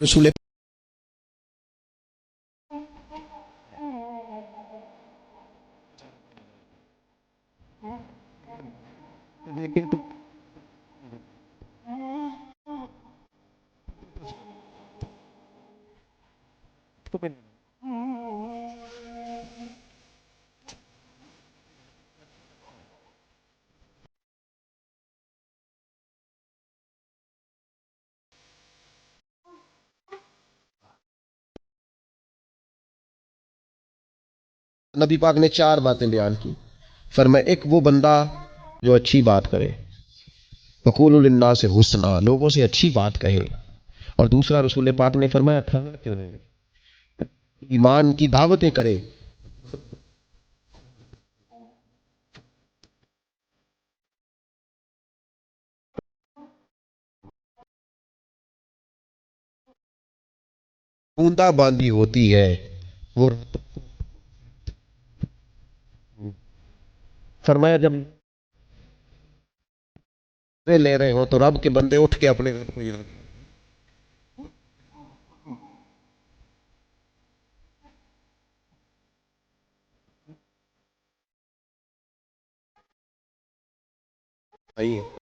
रसूल नबी पाक ने चार बातें बयान की। फरमाया एक वो बंदा जो अच्छी बात करे, वक़ूलु लिन्नास से हुस्ना, लोगों से अच्छी बात कहे। और दूसरा रसूल पाक ने फरमाया था ईमान की दावतें करे। बूंदा बांदी होती है वो। फरमाया जब ले रहे हो तो रब के बंदे उठ के अपने घर को आई